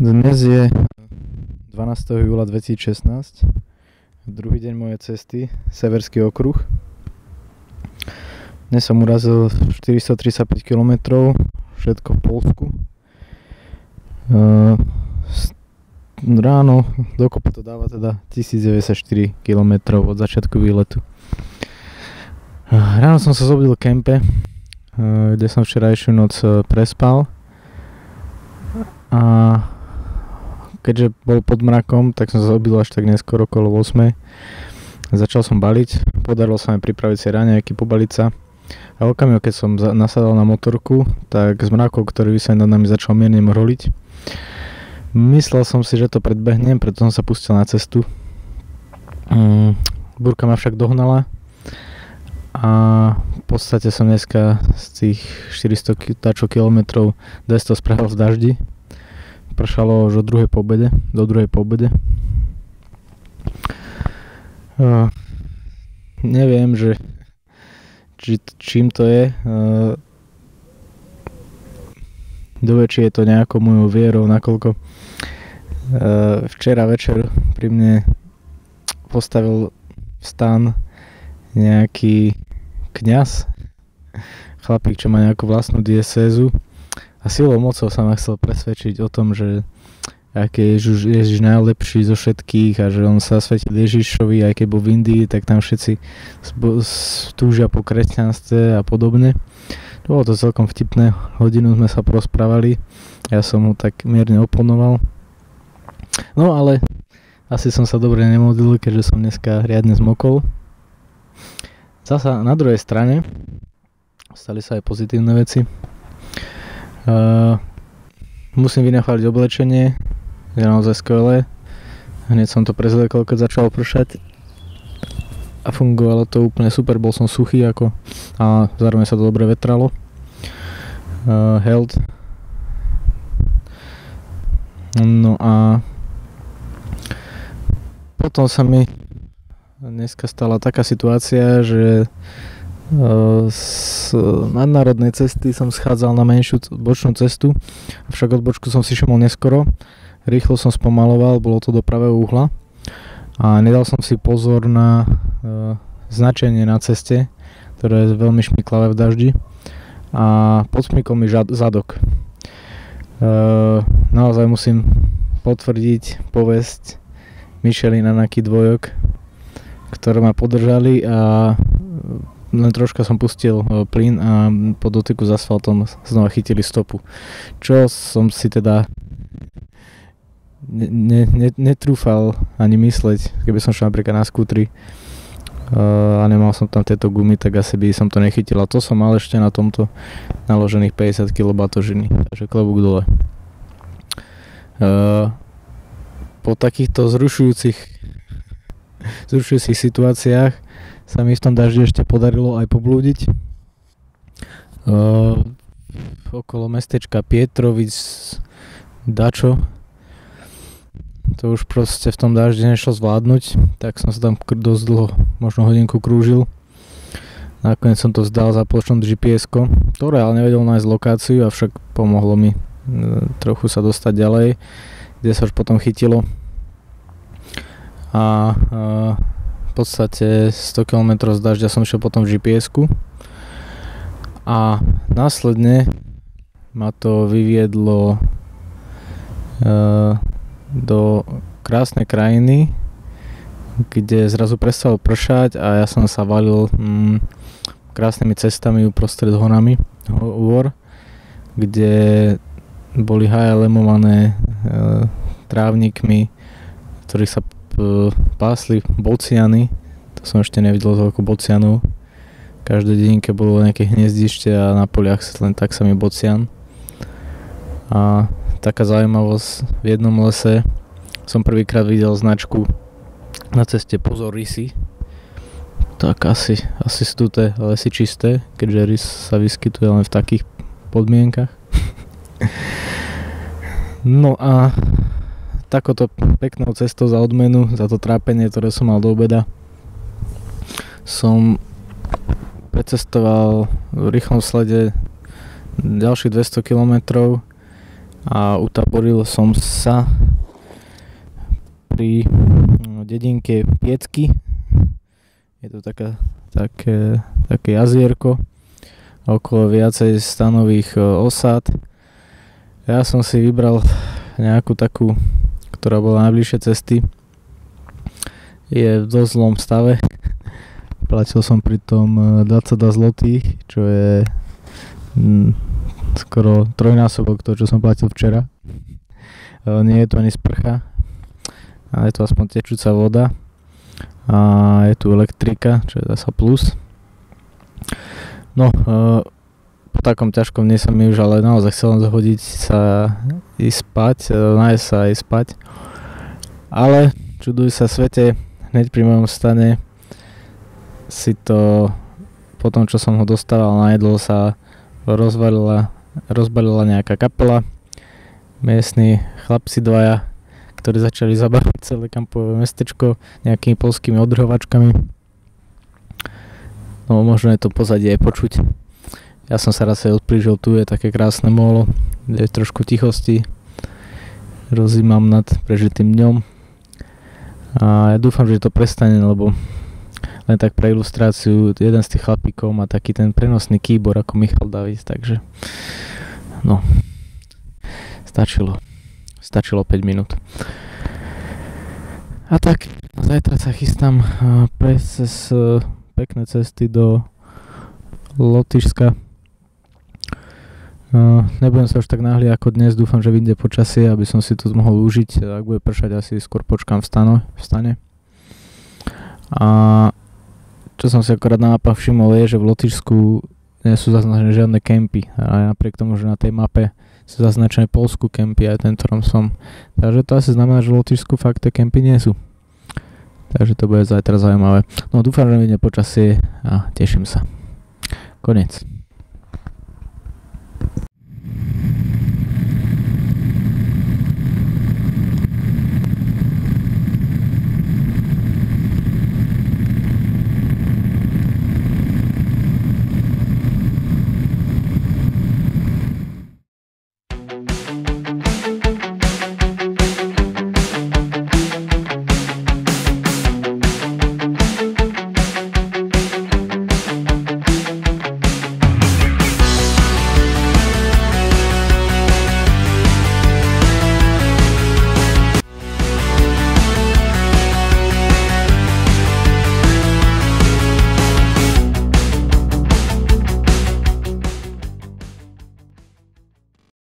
Dnes je 12. júla 2016, druhý deň mojej cesty, Severský okruh. Dnes som urazil 435 km, všetko v Poľsku. Ráno dokopy to dáva teda 1094 km od začiatku výletu. Ráno som sa zobudil v kempe, kde som včerajšiu noc prespal. A keďže bol pod mrakom, tak som sa zobil až tak neskoro, okolo 8. Začal som baliť, podarilo sa mi pripraviť si raňajky, pobaliť sa. A okamihu, keď som nasadal na motorku, tak z mrakov, ktorý vysel nad nami, začal mierne mrholiť. Myslel som si, že to predbehnem, preto som sa pustil na cestu. Búrka ma však dohnala a v podstate som dneska z tých 400 kilometrov 200 spravil v daždi. Pršalo už do druhej po obede. Neviem, že čím to je. Či je to nejakou mojou vierou, nakoľko včera večer pri mne postavil stan nejaký kňaz, chlapík, čo má nejakú vlastnú diecézu. A silou mocou sa ma chcel presvedčiť o tom, že aký je Ježiš najlepší zo všetkých a že on sa svetil Ježišovi, aj keď bol v Indii, tak tam všetci túžia po kresťanstve a podobne. Bolo to celkom vtipné, hodinu sme sa porozprávali, ja som mu tak mierne oponoval. No ale asi som sa dobre nemodlil, keďže som dneska riadne zmokol. Zasa na druhej strane stali sa aj pozitívne veci. Musím vynachváliť oblečenie, je naozaj skvelé. Hneď som to prezliekol, keď začalo pršať a fungovalo to úplne super, bol som suchý a zároveň sa to dobre vetralo. Held. No a potom sa mi dneska stala taká situácia, že z nadnárodnej cesty som schádzal na menšiu bočnú cestu, avšak od bočku som si všimol neskoro, rýchlo som spomaloval, bolo to do pravého uhla a nedal som si pozor na značenie na ceste, ktoré je veľmi šmiklavé v daždi a podšmykol mi zadok. Naozaj musím potvrdiť povesť Michelina Naki dvojok, ktoré ma podržali a len troška som pustil plyn a po dotyku s asfaltom znova chytili stopu. Čo som si teda netrúfal ani mysleť, keby som šiel napríklad na skútri a nemal som tam tieto gumy, tak asi by som to nechytil. A to som mal ešte na tomto naložených 50 kg batožiny, takže klobúk dole. Po takýchto zrušujúcich situáciách sa mi v tom daždi ešte podarilo aj poblúdiť. Okolo mestečka Pietrovic dačo. To už proste v tom daždi nešlo zvládnuť, tak som sa tam dosť dlho, možno hodinku krúžil. Nakoniec som to vzdal za spoločnou GPS-ko, ktoré ale nevedel nájsť lokáciu, avšak pomohlo mi trochu sa dostať ďalej, kde sa už potom chytilo. A v podstate 100 km z dažďa som šiel potom v GPS-ku a následne ma to vyviedlo do krásnej krajiny, kde zrazu prestalo pršať a ja som sa valil krásnymi cestami uprostred hôr, kde boli haje lemované trávnikmi, ktorí sa pásli bociany. To som ešte nevidel toľko bocianov. Každej dedinke bolo nejaké hniezdište a na poliach len tak samý bocian. A taká zaujímavosť, v jednom lese som prvýkrát videl značku na ceste Pozor rysy. Tak asi sú tu tie lesy čisté, keďže rys sa vyskytuje len v takých podmienkach. No a takouto peknou cestou za odmenu, za to trápenie, ktoré som mal do obeda, som precestoval v rýchlom slede ďalších 200 km a utaboril som sa pri dedinke Piecky. Je to také jazierko okolo viacej stanových osád. Ja som si vybral nejakú takú, ktorá bola najbližšie cesty. Je v dosť zlom stave. Platil som pritom 22 zlotých, čo je skoro trojnásobok toho, čo som platil včera. Nie je to ani sprcha, ale je to aspoň tečúca voda. A je tu elektrika, čo je zasa plus. No, po takom ťažkom dne sa mi už ale naozaj chcel zahodiť sa ísť spať, nájsť sa a ísť spať. Ale čuduj sa svete, hneď pri mojom stane si to, po tom čo som ho dostával na jedlo, sa rozbalila nejaká kapela. Miestni chlapci dvaja, ktorí začali zabávať celé kampové mestečko nejakými poľskými odrhovačkami. No možno je to pozadie aj počuť. Ja som sa raz aj odplížil, tu je také krásne molo, kde je trošku tichosti. Rozímam nad prežitým dňom. A ja dúfam, že to prestane, lebo len tak pre ilustráciu, jeden z tých chlapíkov má taký ten prenosný kýbor ako Michal David, takže no, stačilo 5 minút. A tak, zajtra sa chystám prejsť cez pekné cesty do Lotyšska. Nebudem sa už tak náhli ako dnes, dúfam, že vyjde počasie, aby som si to mohol užiť. Ak bude pršať, asi skôr počkám v stane. A čo som si akorát na mapách všimol je, že v Lotyšsku nie sú zaznačené žiadne kempy. A napriek tomu, že na tej mape sú zaznačené Poľsku kempy, aj ten, ktorom som. Takže to asi znamená, že v Lotyšsku fakt tie kempy nie sú. Takže to bude zajtra zaujímavé. No dúfam, že vyjde počasie a teším sa. Koniec.